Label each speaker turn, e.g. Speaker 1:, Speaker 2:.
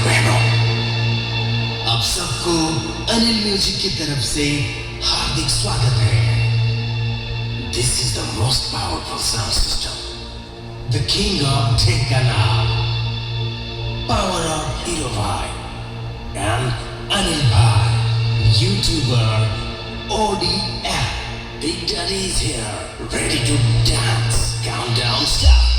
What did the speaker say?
Speaker 1: बहनों, आप सबको अनिल म्यूजिक की तरफ से हार्दिक स्वागत है। This is the most powerful sound system, the king of Dhenkanal, power of Hero Bhai and Anil Bhai, YouTuber, ODF. Big Daddy is here, ready to dance. Countdown start.